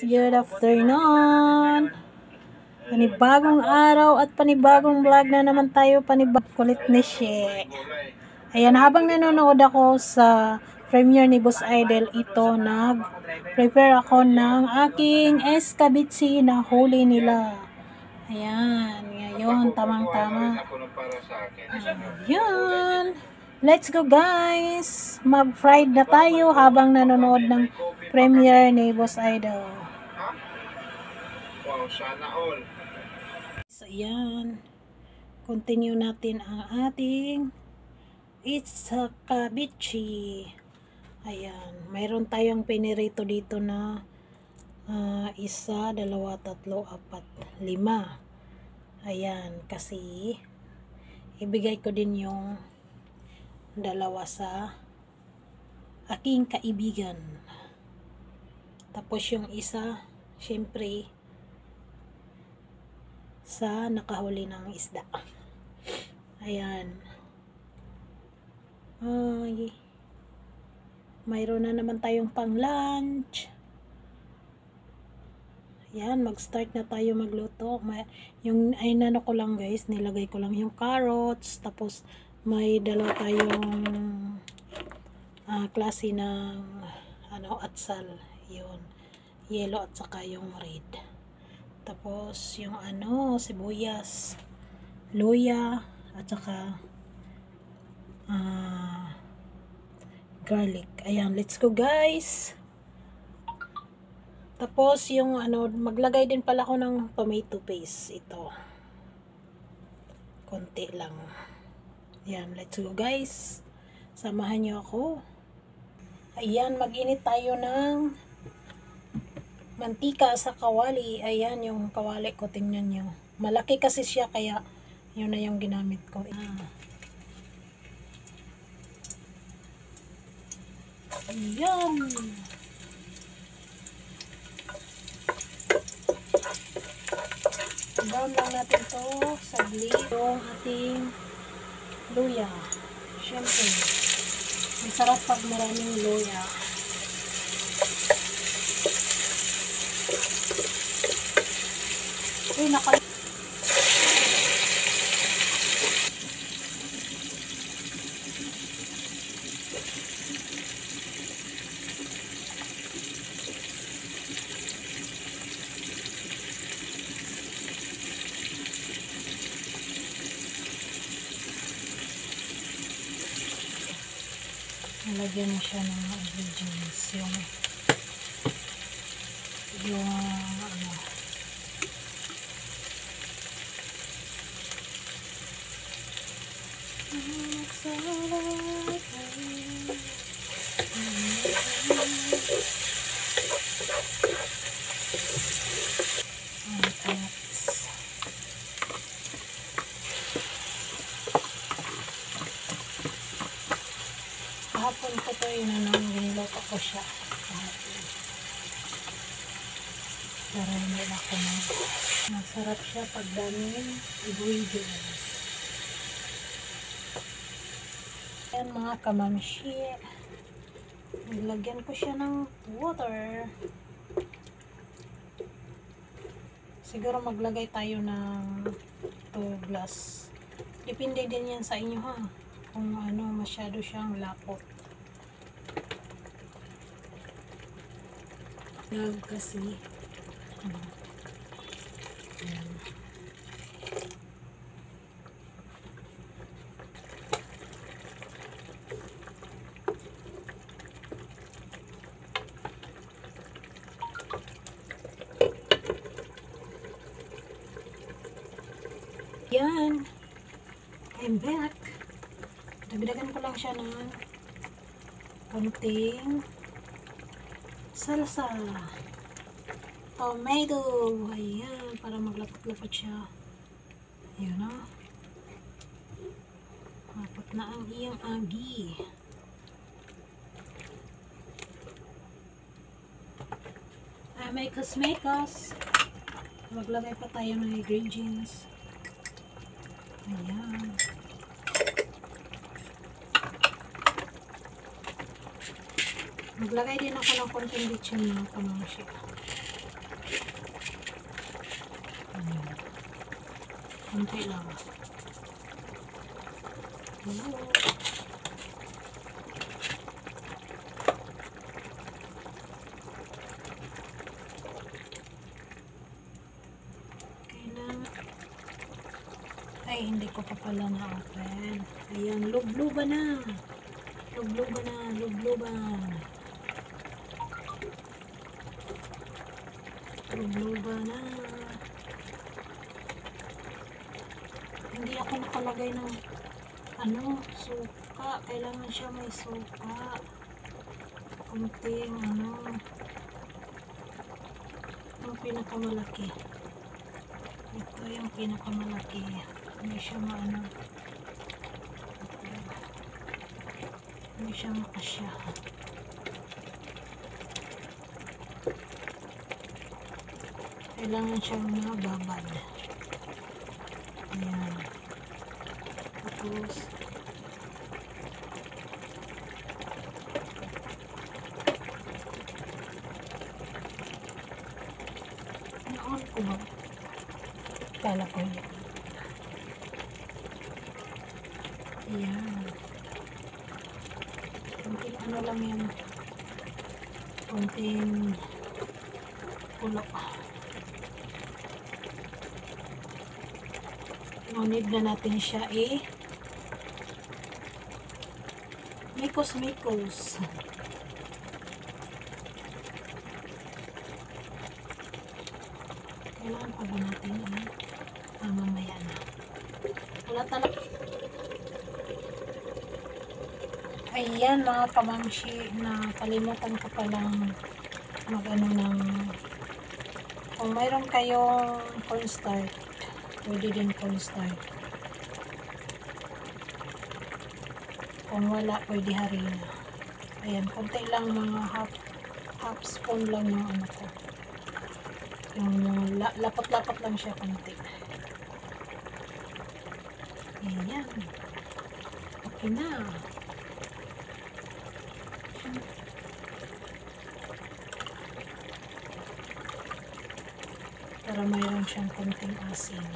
good afternoon. Panibagong araw at panibagong vlog na naman tayo, kulit ni She. Ayan, habang nanonood ako sa premiere ni Boss Idol, ito nag-prepare ako ng aking escabitsi na huli nila. Ayan, ngayon tamang-tama. Ayan. Let's go guys! Mag-fried na tayo habang nanonood ng premiere ni Boss Idol. Wow, sana all. So, ayan. Continue natin ang ating escabitsi. Ayan. Mayroon tayong pinirito dito na 1, 2, 3, 4, 5. Ayan. Kasi ibigay ko din yung 2 sa aking kaibigan. Tapos yung isa, syempre, sa nakahuli ng isda. Ayan. Ay, mayroon na naman tayong pang lunch. Ayan, mag-start na tayo magluto. Yung nano ko lang guys, nilagay ko lang yung carrots, tapos may 2 tayong klase ng atsal. Yun, yellow at saka yung red. Tapos yung sibuyas, luya at saka garlic. Ayan, let's go guys. Tapos yung maglagay din pala ako ng tomato paste. Ito, konti lang. Ayan, let's go guys. Samahan nyo ako. Ayan, mag-init tayo ng mantika sa kawali. Ayan, yung kawali ko, tingnan nyo. Malaki kasi siya, kaya yun na yung ginamit ko. Ayan. Brown lang natin to saglit. Yung ating luya. Siyempre, masarap pag maraming luya. Uy, nalagyan mo siya ng ingredients. Yung kahapon ko to niluto ko siya kahapon. Pero hindi na ako masarap siya pag daming ingredients. Ayan mga kamamshi, nilagyan ko siya ng water. Siguro maglagay tayo ng 2 glass. Depende din yan sa inyo ha, kung masyado siyang lapot. Kasi ayan. Yan, I'm back. Dagdagan ko lang siya ng konting salsa, tomato. Ayan, para maglapot-lapot siya. Ayan na. Lapot na ang iyang agi. May kasmekas. Maglagay pa tayo ng ingredients. Ayan. Maglagay din ako ng konting lechon na kamamshi. Kunti lang. Hello. Ay, hindi ko pa pala na-open. Ayan, lubluban na. Lubluban na, lubluban. Lubluban na. Hindi ako nakalagay ng suka. Kailangan siya may suka. Kunting yung pinakamalaki. Ito yung pinakamalaki. Hindi siya hindi siya makasya. Kailangan siyang mababad. Ayan. Tapos na-on ko ba? Kala ko yun. Ayan. Kunting lang yan. Kunting pulo. No-need na natin siya mikos. Kailangan pa ba natin mamaya na. Wala talaga. Ayan mga kamamshi, na kalimutan ko palang kung mayroon kayong cornstarch, pwede din cornstarch. Kung wala, pwede harina. Ayan, konti lang, mga half spoon lang yung ko. Yung lapot-lapot lang siya konti. Ayan. Okay na. Para mayroon siyang konting asin.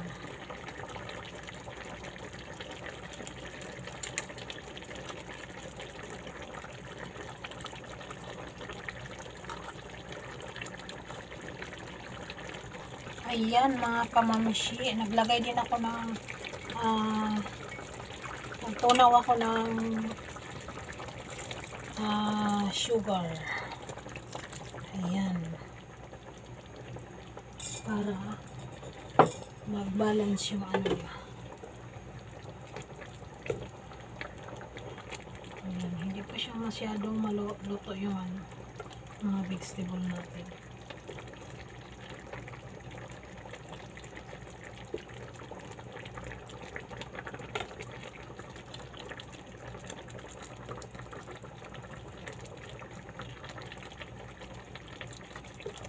Ayan mga kamamshi, naglagay din ako ng nagtunaw ako ng sugar. Ayan. Para mag-balance yung niya. Ayan, hindi pa siya masyadong maluto yung mga vegetable natin.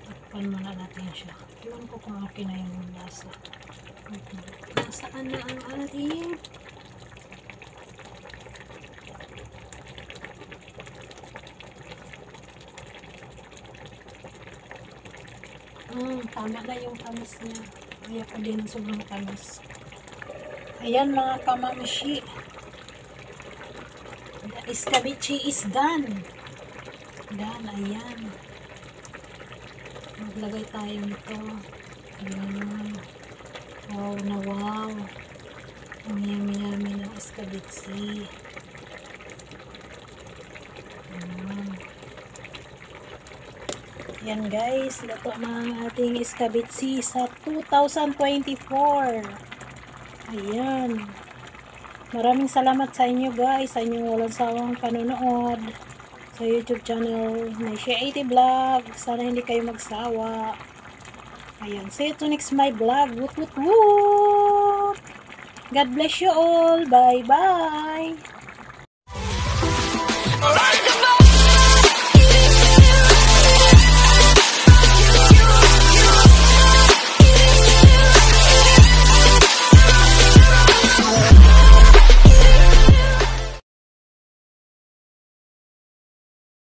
Takpan muna natin siya. Iwan ko kung okay na yung lasa. Nasaan na ang ating tama na yung tamis niya. Kaya pa din sobrang tamis. Ayan mga kamamshi, the escabeche is done. Ayan. Maglagay tayo nito. Ayan. Wow na wow. Ang yummy ng escabeche. Yan guys, luto na ang ating escabeche sa 2024. Ayan. Maraming salamat sa inyo guys, sa inyong walang sawang panonood sa YouTube channel na Shea80 Vlog. Sana hindi kayo magsawa. Ayan, see you to next my vlog. Woot woot woot! God bless you all. Bye bye!